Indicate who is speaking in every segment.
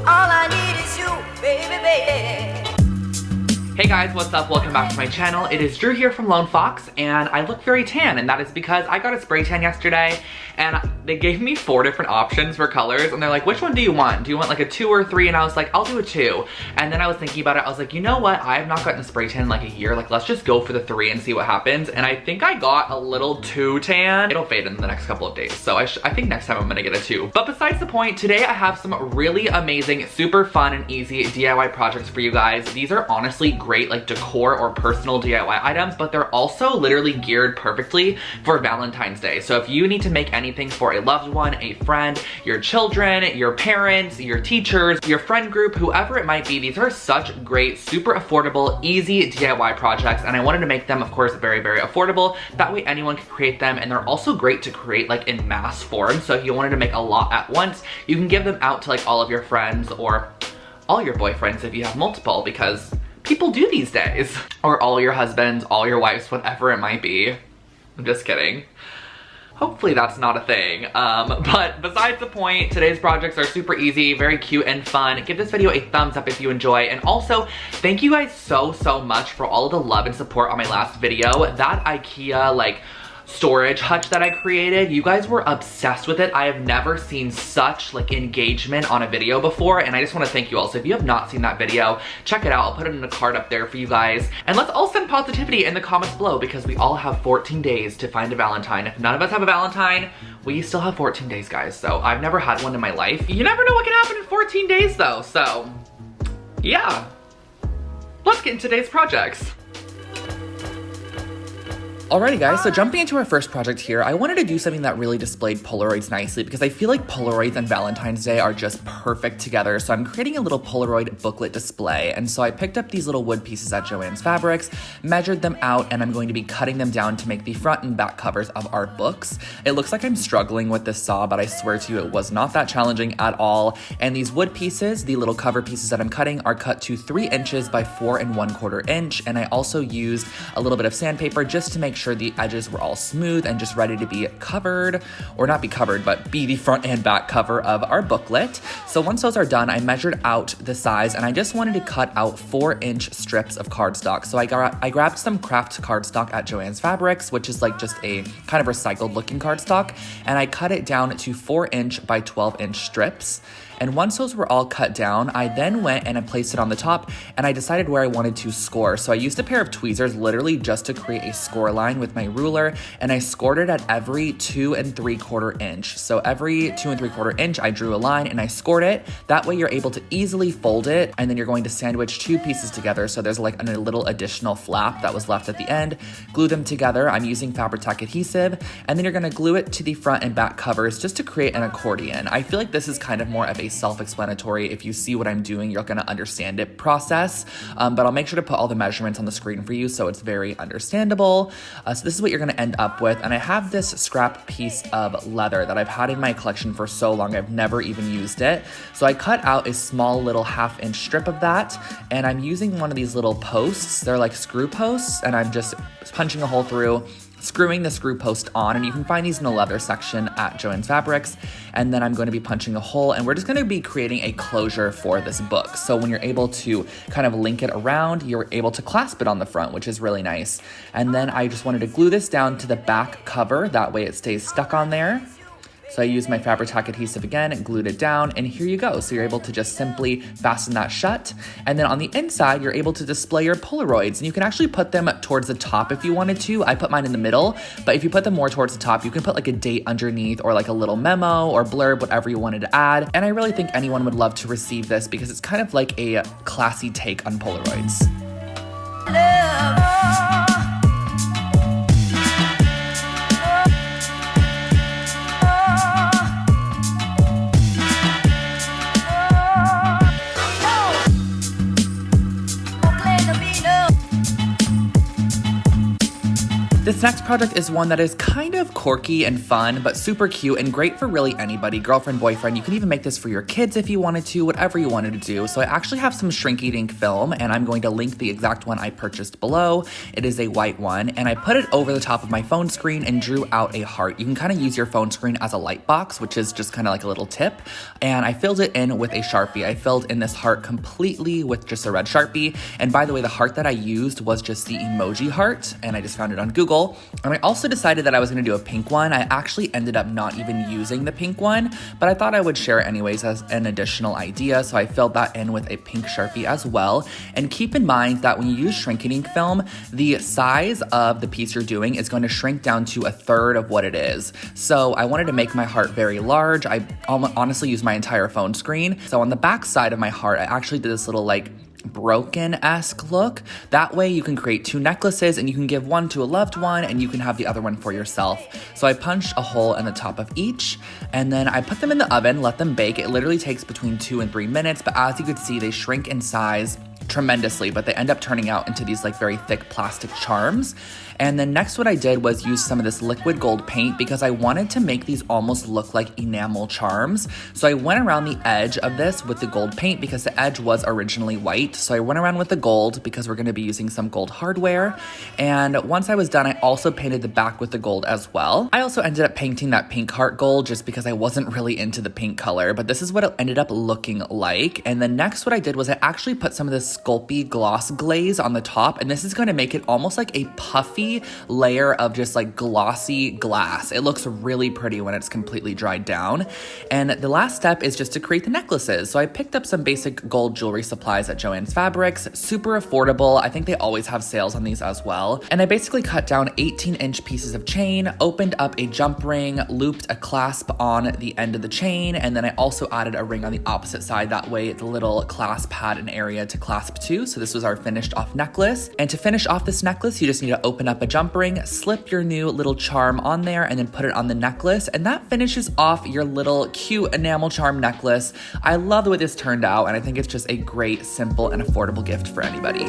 Speaker 1: All I need is you, baby, baby.
Speaker 2: Hey guys, what's up? Welcome back to my channel. It is Drew here from Lone Fox, and I look very tan, and that is because I got a spray tan yesterday, and they gave me 4 different options for colors, and they're like, which one do you want? Do you want like a 2 or 3? And I was like, I'll do a 2. And then I was thinking about it, I was like, you know what? I have not gotten a spray tan in like a year, like let's just go for the 3 and see what happens. And I think I got a little too tan. It'll fade in the next couple of days, so I think next time I'm gonna get a 2. But besides the point, today I have some really amazing, super fun and easy DIY projects for you guys. These are honestly great like decor or personal DIY items, but they're also literally geared perfectly for Valentine's Day. So if you need to make anything for a loved one, a friend, your children, your parents, your teachers, your friend group, whoever it might be, these are such great, super affordable, easy DIY projects, and I wanted to make them, of course, very, very affordable. That way anyone can create them, and they're also great to create like in mass form. So if you wanted to make a lot at once, you can give them out to like all of your friends or all your boyfriends if you have multiple, because people do these days. Or all your husbands, all your wives, whatever it might be. I'm just kidding. Hopefully that's not a thing. But besides the point, today's projects are super easy, very cute and fun. Give this video a thumbs up if you enjoy. And also, thank you guys so much for all of the love and support on my last video. That IKEA like storage hutch that I created, you guys were obsessed with it. I have never seen such like engagement on a video before, and I just want to thank you all. So if you have not seen that video, check it out. I'll put it in the card up there for you guys. And let's all send positivity in the comments below, because we all have 14 days to find a Valentine. If none of us have a Valentine, we still have 14 days, guys. So I've never had one in my life. You never know what can happen in 14 days though. So yeah, let's get into today's projects. Alrighty guys, so jumping into our first project here, I wanted to do something that really displayed Polaroids nicely, because I feel like Polaroids and Valentine's Day are just perfect together. So I'm creating a little Polaroid booklet display. And so I picked up these little wood pieces at Joann's Fabrics, measured them out, and I'm going to be cutting them down to make the front and back covers of our books. It looks like I'm struggling with this saw, but I swear to you, it was not that challenging at all. And these wood pieces, the little cover pieces that I'm cutting, are cut to 3 inches by 4 1/4 inch. And I also used a little bit of sandpaper just to make sure the edges were all smooth and just ready to be covered, or not be covered, but be the front and back cover of our booklet. So once those are done, I measured out the size, and I just wanted to cut out 4-inch strips of cardstock. So I grabbed some craft cardstock at Joann's Fabrics, which is like just a kind of recycled looking cardstock, and I cut it down to 4-inch by 12-inch strips. And once those were all cut down, I then went and I placed it on the top, and I decided where I wanted to score. So I used a pair of tweezers literally just to create a score line with my ruler, and I scored it at every 2 3/4 inch. So every 2 3/4 inch, I drew a line and I scored it. That way you're able to easily fold it, and then you're going to sandwich 2 pieces together. So there's like a little additional flap that was left at the end. Glue them together. I'm using Fabri-Tac adhesive, and then you're gonna glue it to the front and back covers just to create an accordion. I feel like this is kind of more of a self-explanatory, if you see what I'm doing, you're gonna understand it process, but I'll make sure to put all the measurements on the screen for you so it's very understandable. So this is what you're gonna end up with, and I have this scrap piece of leather that I've had in my collection for so long, I've never even used it. So I cut out a small little 1/2-inch strip of that, and I'm using one of these little posts. They're like screw posts, and I'm just punching a hole through, screwing the screw post on, and you can find these in the leather section at Joann's Fabrics. And then I'm going to be punching a hole, and we're just going to be creating a closure for this book. So when you're able to kind of link it around, you're able to clasp it on the front, which is really nice. And then I just wanted to glue this down to the back cover, that way it stays stuck on there. So I used my Fabri-Tac adhesive again and glued it down, and here you go. So you're able to just simply fasten that shut. And then on the inside, you're able to display your Polaroids, and you can actually put them towards the top if you wanted to. I put mine in the middle, but if you put them more towards the top, you can put like a date underneath, or like a little memo or blurb, whatever you wanted to add. And I really think anyone would love to receive this, because it's kind of like a classy take on Polaroids. This next project is one that is kind of quirky and fun, but super cute and great for really anybody, girlfriend, boyfriend. You can even make this for your kids if you wanted to, whatever you wanted to do. So I actually have some Shrink Ink film, and I'm going to link the exact one I purchased below. It is a white one, and I put it over the top of my phone screen and drew out a heart. You can kind of use your phone screen as a light box, which is just kind of like a little tip. And I filled it in with a Sharpie. I filled in this heart completely with just a red Sharpie. And by the way, the heart that I used was just the emoji heart, and I just found it on Google. And I also decided that I was going to do a pink one. I actually ended up not even using the pink one, but I thought I would share it anyways as an additional idea. So I filled that in with a pink Sharpie as well. And keep in mind that when you use Shrink Ink film, the size of the piece you're doing is going to shrink down to a third of what it is. So I wanted to make my heart very large. I honestly used my entire phone screen. So on the back side of my heart, I actually did this little like broken-esque look. That way you can create two necklaces and you can give one to a loved one and you can have the other one for yourself. So I punched a hole in the top of each, and then I put them in the oven, let them bake. It literally takes between 2 and 3 minutes, but as you could see, they shrink in size tremendously, but they end up turning out into these like very thick plastic charms. And then next what I did was use some of this liquid gold paint because I wanted to make these almost look like enamel charms. So I went around the edge of this with the gold paint because the edge was originally white. So I went around with the gold because we're going to be using some gold hardware. And once I was done, I also painted the back with the gold as well. I also ended up painting that pink heart gold just because I wasn't really into the pink color, but this is what it ended up looking like. And then next what I did was I actually put some of this Sculpey gloss glaze on the top, and this is going to make it almost like a puffy layer of just like glossy glass. It looks really pretty when it's completely dried down. And the last step is just to create the necklaces. So I picked up some basic gold jewelry supplies at Joann's Fabrics, super affordable. I think they always have sales on these as well. And I basically cut down 18-inch pieces of chain, opened up a jump ring, looped a clasp on the end of the chain, and then I also added a ring on the opposite side. That way the little clasp had an area to clasp to. So this was our finished off necklace. And to finish off this necklace, you just need to open up a jump ring, slip your new little charm on there, and then put it on the necklace. And that finishes off your little cute enamel charm necklace. I love the way this turned out, and I think it's just a great, simple, and affordable gift for anybody.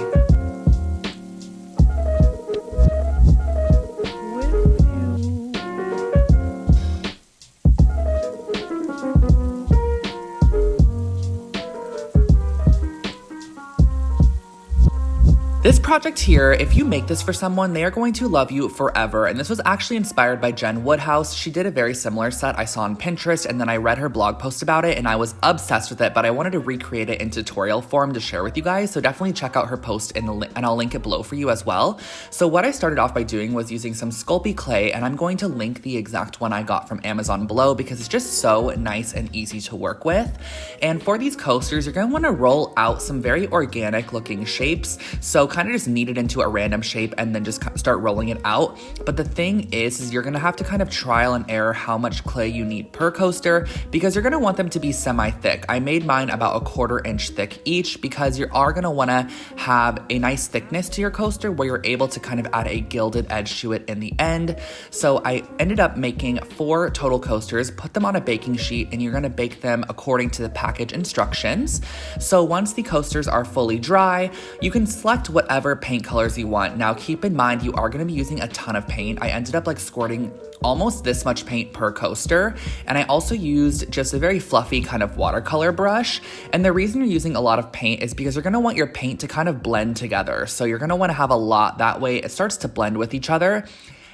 Speaker 2: This project here, if you make this for someone, they are going to love you forever. And this was actually inspired by Jen Woodhouse. She did a very similar set I saw on Pinterest, and then I read her blog post about it and I was obsessed with it, but I wanted to recreate it in tutorial form to share with you guys. So definitely check out her post and I'll link it below for you as well. So what I started off by doing was using some Sculpey clay, and I'm going to link the exact one I got from Amazon below because it's just so nice and easy to work with. And for these coasters, you're going to want to roll out some very organic looking shapes. So kind of just knead it into a random shape and then just start rolling it out. But the thing is you're gonna have to kind of trial and error how much clay you need per coaster because you're gonna want them to be semi-thick. I made mine about a 1/4 inch thick each because you are gonna wanna have a nice thickness to your coaster where you're able to kind of add a gilded edge to it in the end. So I ended up making 4 total coasters, put them on a baking sheet, and you're gonna bake them according to the package instructions. So once the coasters are fully dry, you can select whatever paint colors you want. Now keep in mind you are going to be using a ton of paint. I ended up like squirting almost this much paint per coaster, and I also used just a very fluffy kind of watercolor brush. And the reason you're using a lot of paint is because you're going to want your paint to kind of blend together. So you're going to want to have a lot, that way it starts to blend with each other.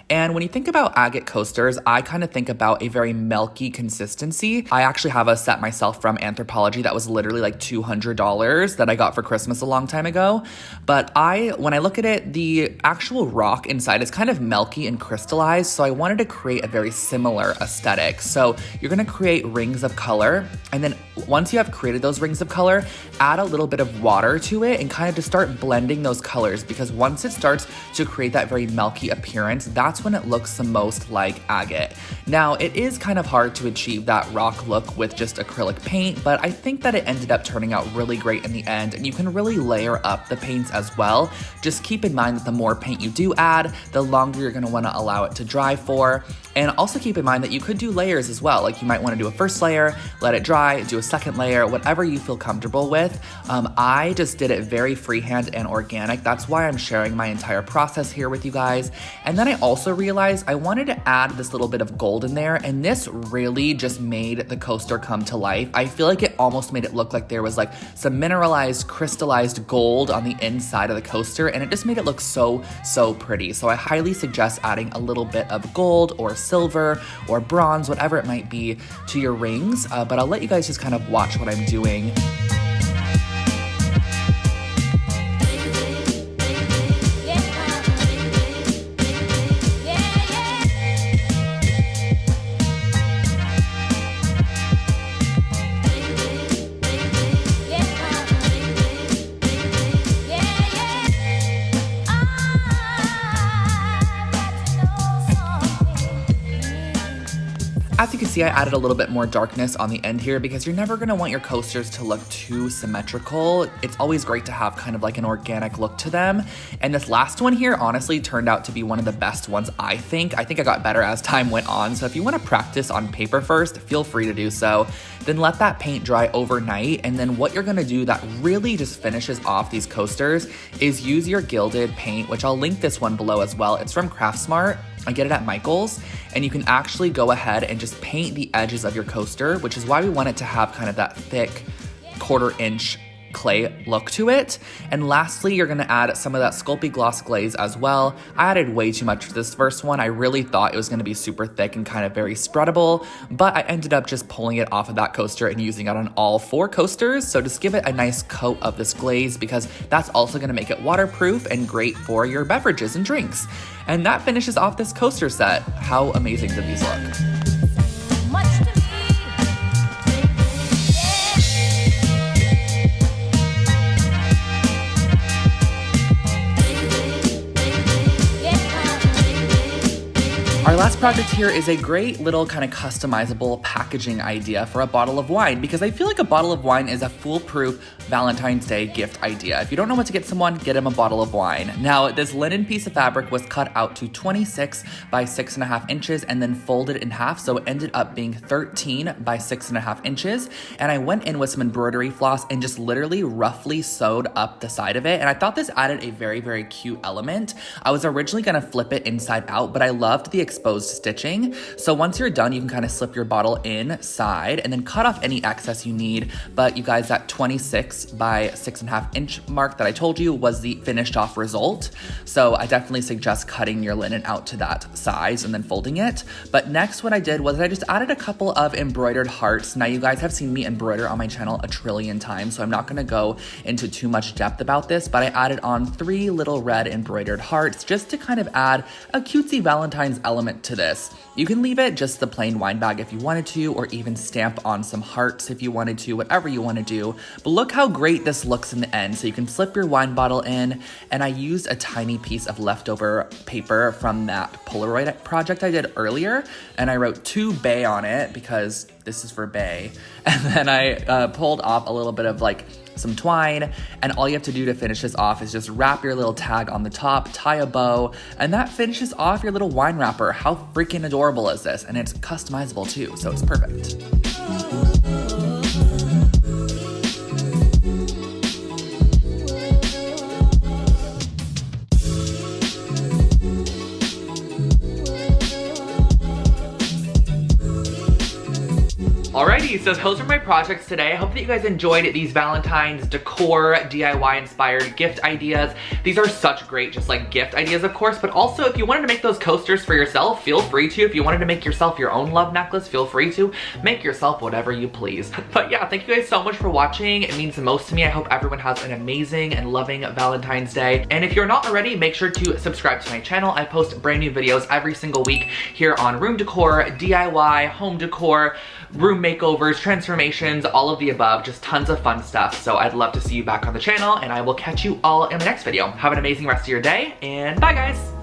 Speaker 2: And when you think about agate coasters, I kind of think about a very milky consistency. I actually have a set myself from Anthropologie that was literally like $200 that I got for Christmas a long time ago. But when I look at it, the actual rock inside is kind of milky and crystallized. So I wanted to create a very similar aesthetic. So you're gonna create rings of color. And then once you have created those rings of color, add a little bit of water to it and kind of just start blending those colors, because once it starts to create that very milky appearance, that's when it looks the most like agate. Now, it is kind of hard to achieve that rock look with just acrylic paint, but I think that it ended up turning out really great in the end, and you can really layer up the paints as well. Just keep in mind that the more paint you do add, the longer you're gonna wanna allow it to dry for. And also keep in mind that you could do layers as well. Like you might want to do a first layer, let it dry, do a second layer, whatever you feel comfortable with. I just did it very freehand and organic. That's why I'm sharing my entire process here with you guys. And then I also realized I wanted to add this little bit of gold in there, and this really just made the coaster come to life. I feel like it almost made it look like there was like some mineralized, crystallized gold on the inside of the coaster, and it just made it look so pretty. So I highly suggest adding a little bit of gold or silver or bronze, whatever it might be, to your rings, but I'll let you guys just kind of watch what I'm doing. As you can see, I added a little bit more darkness on the end here because you're never gonna want your coasters to look too symmetrical. It's always great to have kind of like an organic look to them. And this last one here honestly turned out to be one of the best ones, I think. I think I got better as time went on. So if you wanna practice on paper first, feel free to do so. Then let that paint dry overnight. And then what you're gonna do that really just finishes off these coasters is use your gilded paint, which I'll link this one below as well. It's from Craftsmart. I get it at Michael's, and you can actually go ahead and just paint the edges of your coaster, which is why we want it to have kind of that thick 1/4 inch clay look to it. And lastly, you're gonna add some of that Sculpey Gloss glaze as well. I added way too much for this first one. I really thought it was gonna be super thick and kind of very spreadable, but I ended up just pulling it off of that coaster and using it on all 4 coasters. So just give it a nice coat of this glaze because that's also gonna make it waterproof and great for your beverages and drinks. And that finishes off this coaster set. How amazing did these look?
Speaker 1: Much to me.
Speaker 2: Our last project here is a great little kind of customizable packaging idea for a bottle of wine, because I feel like a bottle of wine is a foolproof Valentine's Day gift idea. If you don't know what to get someone, get them a bottle of wine. Now, this linen piece of fabric was cut out to 26 by 6.5 inches and then folded in half, so it ended up being 13 by 6.5 inches. And I went in with some embroidery floss and just literally roughly sewed up the side of it. And I thought this added a very cute element. I was originally gonna flip it inside out, but I loved the exposed stitching. So once you're done, you can kind of slip your bottle inside and then cut off any excess you need. But you guys, that 26 by 6.5 inch mark that I told you was the finished off result. So I definitely suggest cutting your linen out to that size and then folding it. But next what I did was I just added a couple of embroidered hearts. Now you guys have seen me embroider on my channel a trillion times, so I'm not gonna go into too much depth about this, but I added on 3 little red embroidered hearts just to kind of add a cutesy Valentine's element to this. You can leave it just the plain wine bag if you wanted to, or even stamp on some hearts if you wanted to, whatever you want to do. But look how great this looks in the end. So you can slip your wine bottle in, and I used a tiny piece of leftover paper from that Polaroid project I did earlier, and I wrote "to Bay" on it because this is for Bay. And then I pulled off a little bit of like some twine, and all you have to do to finish this off is just wrap your little tag on the top, tie a bow, and that finishes off your little wine wrapper. How freaking adorable is this? And it's customizable too, so it's perfect. Alrighty, so those are my projects today. I hope that you guys enjoyed these Valentine's decor, DIY inspired gift ideas. These are such great just like gift ideas, of course, but also if you wanted to make those coasters for yourself, feel free to. If you wanted to make yourself your own love necklace, feel free to. Make yourself whatever you please. But yeah, thank you guys so much for watching. It means the most to me. I hope everyone has an amazing and loving Valentine's Day. And if you're not already, make sure to subscribe to my channel. I post brand new videos every single week here on room decor, DIY, home decor, room makeovers, transformations, all of the above, just tons of fun stuff. So I'd love to see you back on the channel, and I will catch you all in the next video. Have an amazing rest of your day, and bye guys.